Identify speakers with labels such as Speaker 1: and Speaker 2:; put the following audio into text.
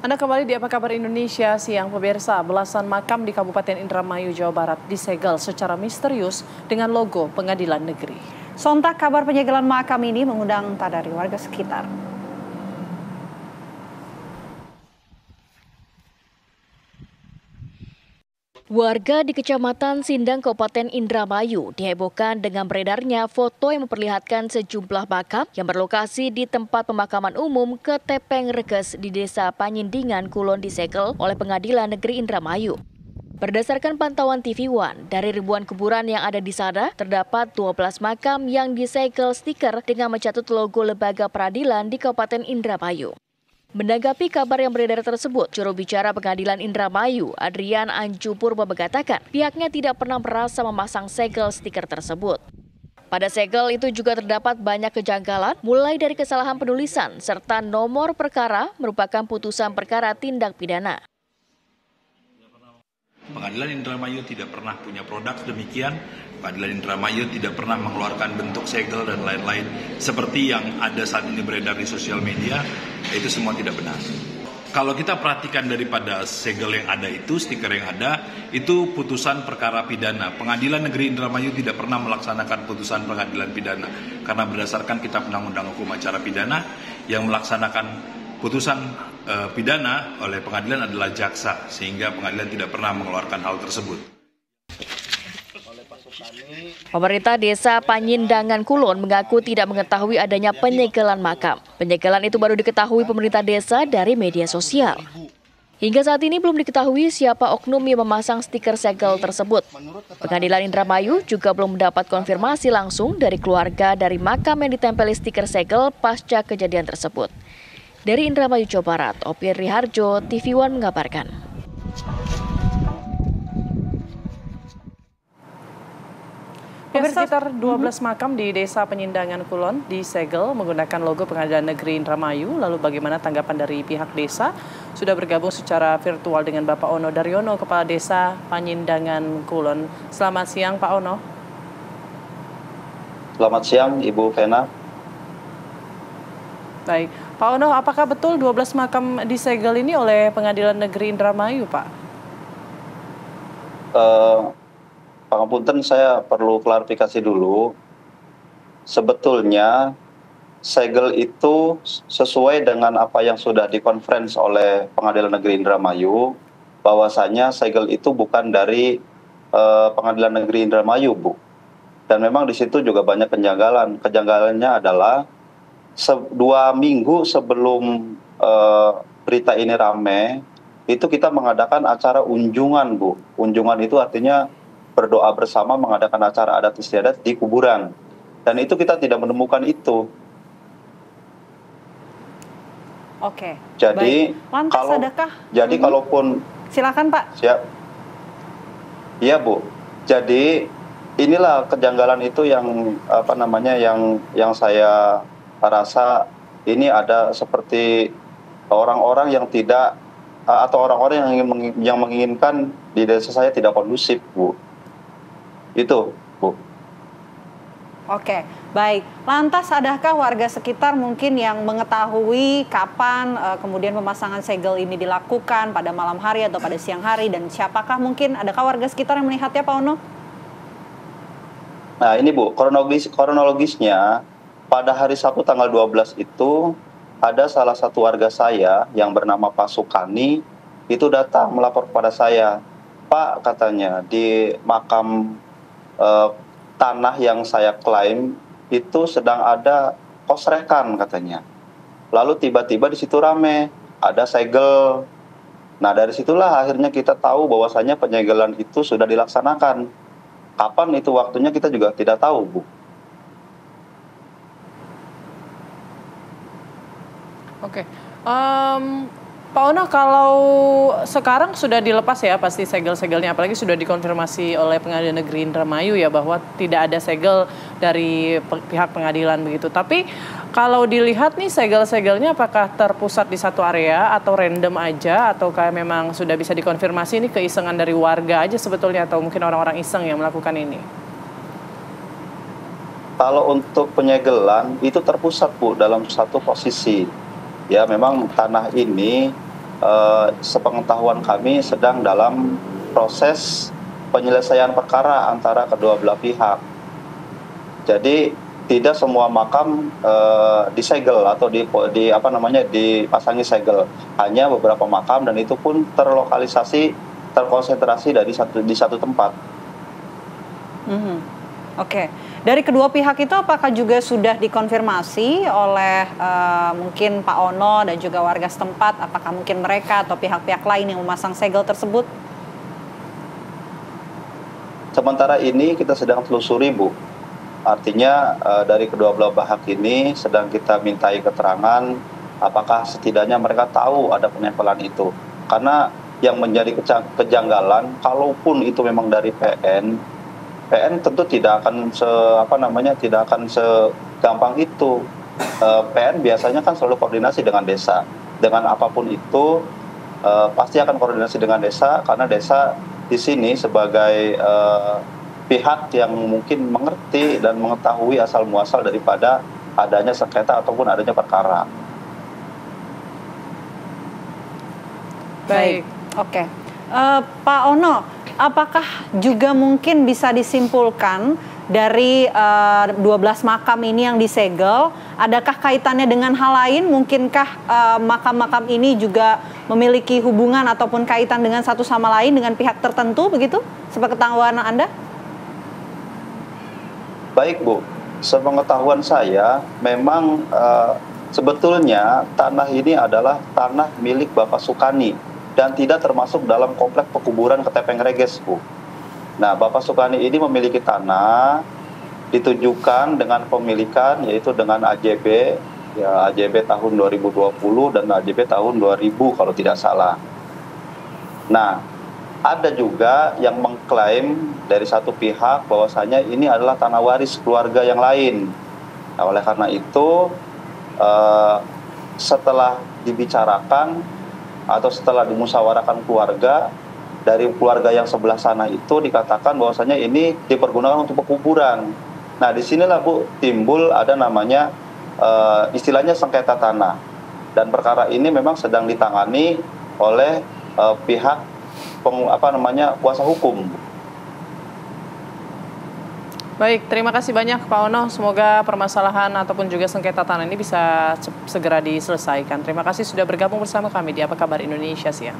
Speaker 1: Anda kembali di Apa Kabar Indonesia siang pemirsa. Belasan makam di Kabupaten Indramayu, Jawa Barat disegel secara misterius dengan logo Pengadilan Negeri.
Speaker 2: Sontak kabar penyegelan makam ini mengundang tanda dari warga sekitar.
Speaker 3: Warga di Kecamatan Sindang, Kabupaten Indramayu dihebohkan dengan beredarnya foto yang memperlihatkan sejumlah makam yang berlokasi di tempat pemakaman umum Ketepeng Reges di Desa Panyindingan, Kulon disegel oleh Pengadilan Negeri Indramayu. Berdasarkan pantauan TV One, dari ribuan kuburan yang ada di sana, terdapat 12 makam yang disegel stiker dengan mencatut logo lembaga peradilan di Kabupaten Indramayu. Menanggapi kabar yang beredar tersebut, juru bicara Pengadilan Indramayu, Adrian Anjupurba mengatakan pihaknya tidak pernah merasa memasang segel stiker tersebut. Pada segel itu juga terdapat banyak kejanggalan, mulai dari kesalahan penulisan serta nomor perkara merupakan putusan perkara tindak pidana.
Speaker 4: Pengadilan Indramayu tidak pernah punya produk demikian. Pengadilan Indramayu tidak pernah mengeluarkan bentuk segel dan lain-lain seperti yang ada saat ini beredar di sosial media. Itu semua tidak benar. Kalau kita perhatikan daripada segel yang ada itu, stiker yang ada, itu putusan perkara pidana. Pengadilan Negeri Indramayu tidak pernah melaksanakan putusan pengadilan pidana. Karena berdasarkan Kitab Undang-Undang Hukum Acara Pidana, yang melaksanakan putusan pidana oleh pengadilan adalah jaksa, sehingga pengadilan tidak pernah mengeluarkan hal tersebut.
Speaker 3: Pemerintah Desa Panyindangan Kulon mengaku tidak mengetahui adanya penyegelan makam. Penyegelan itu baru diketahui pemerintah desa dari media sosial. Hingga saat ini belum diketahui siapa oknum yang memasang stiker segel tersebut. Pengadilan Indramayu juga belum mendapat konfirmasi langsung dari keluarga dari makam yang ditempeli stiker segel pasca kejadian tersebut. Dari Indramayu, Jawa Barat, Opir Riharjo, TV One mengabarkan.
Speaker 1: Sekitar 12 makam di Desa Penyindangan Kulon disegel menggunakan logo Pengadilan Negeri Indramayu. Lalu bagaimana tanggapan dari pihak desa? Sudah bergabung secara virtual dengan Bapak Ono Daryono, Kepala Desa Penyindangan Kulon. Selamat siang, Pak Ono.
Speaker 5: Selamat siang, Ibu Vena.
Speaker 1: Baik, Pak Ono, apakah betul 12 makam disegel ini oleh Pengadilan Negeri Indramayu, Pak?
Speaker 5: Pangapunten, saya perlu klarifikasi dulu. Sebetulnya segel itu sesuai dengan apa yang sudah dikonferensi oleh Pengadilan Negeri Indramayu, bahwasanya segel itu bukan dari Pengadilan Negeri Indramayu, Bu. Dan memang di situ juga banyak kejanggalan. Kejanggalannya adalah 2 minggu sebelum berita ini rame, itu kita mengadakan acara unjungan, Bu. Unjungan itu artinya berdoa bersama, mengadakan acara adat istiadat di kuburan. Dan itu kita tidak menemukan itu.
Speaker 2: Oke.
Speaker 5: Jadi, kalaupun
Speaker 2: silakan, Pak.
Speaker 5: Siap. Iya, Bu. Jadi inilah kejanggalan itu yang yang saya rasa ini ada seperti orang-orang yang tidak atau orang-orang yang menginginkan di desa saya tidak kondusif, Bu. Itu, Bu.
Speaker 2: Oke, baik. Lantas adakah warga sekitar mungkin yang mengetahui kapan kemudian pemasangan segel ini dilakukan, pada malam hari atau pada siang hari, dan siapakah mungkin, adakah warga sekitar yang melihatnya, Pak Ono?
Speaker 5: Nah ini, Bu, kronologisnya pada hari Sabtu tanggal 12 itu ada salah satu warga saya yang bernama Pak Sukani itu datang melapor kepada saya. Pak, katanya di makam tanah yang saya klaim itu sedang ada kosrekan, katanya. Lalu tiba-tiba di situ rame, ada segel. Nah dari situlah akhirnya kita tahu bahwasanya penyegelan itu sudah dilaksanakan. Kapan itu waktunya kita juga tidak tahu, Bu.
Speaker 1: Oke, Pak Ono, kalau sekarang sudah dilepas ya pasti segel-segelnya, apalagi sudah dikonfirmasi oleh Pengadilan Negeri Indramayu ya bahwa tidak ada segel dari pihak pengadilan begitu. Tapi kalau dilihat nih segel-segelnya apakah terpusat di satu area atau random aja, atau kayak memang sudah bisa dikonfirmasi ini keisengan dari warga aja sebetulnya, atau mungkin orang-orang iseng yang melakukan ini?
Speaker 5: Kalau untuk penyegelan itu terpusat, Bu, dalam satu posisi. Ya, memang tanah ini sepengetahuan kami sedang dalam proses penyelesaian perkara antara kedua belah pihak. Jadi tidak semua makam disegel atau dipasangi segel, hanya beberapa makam, dan itu pun terkonsentrasi di satu tempat.
Speaker 2: Oke. Dari kedua pihak itu apakah juga sudah dikonfirmasi oleh mungkin Pak Ono dan juga warga setempat, apakah mungkin mereka atau pihak-pihak lain yang memasang segel tersebut?
Speaker 5: Sementara ini kita sedang telusuri, Bu. Artinya dari kedua belah pihak ini sedang kita mintai keterangan apakah setidaknya mereka tahu ada penempelan itu. Karena yang menjadi kejanggalan, kalaupun itu memang dari PN tentu tidak akan segampang itu. PN biasanya kan selalu koordinasi dengan desa. Dengan apapun itu pasti akan koordinasi dengan desa, karena desa di sini sebagai pihak yang mungkin mengerti dan mengetahui asal muasal daripada adanya sengketa ataupun adanya perkara.
Speaker 2: Baik, oke. Pak Ono, apakah juga mungkin bisa disimpulkan dari 12 makam ini yang disegel, adakah kaitannya dengan hal lain? Mungkinkah makam-makam ini juga memiliki hubungan ataupun kaitan dengan satu sama lain dengan pihak tertentu begitu? Sepengetahuan Anda?
Speaker 5: Baik, Bu. Sepengetahuan saya, memang sebetulnya tanah ini adalah tanah milik Bapak Sukani dan tidak termasuk dalam komplek pekuburan Ketepeng Reges, Bu. Nah, Bapak Sukani ini memiliki tanah, ditunjukkan dengan pemilikan, yaitu dengan AJB, ya AJB tahun 2020 dan AJB tahun 2000 kalau tidak salah. Nah, ada juga yang mengklaim dari satu pihak bahwasanya ini adalah tanah waris keluarga yang lain. Nah, oleh karena itu, setelah dibicarakan atau setelah dimusyawarahkan keluarga, dari keluarga yang sebelah sana itu dikatakan bahwasanya ini dipergunakan untuk pekuburan. Nah, disinilah, Bu, timbul ada namanya istilahnya sengketa tanah. Dan perkara ini memang sedang ditangani oleh pihak kuasa hukum.
Speaker 1: Baik, terima kasih banyak Pak Ono. Semoga permasalahan ataupun juga sengketa tanah ini bisa segera diselesaikan. Terima kasih sudah bergabung bersama kami di Apa Kabar Indonesia Siang.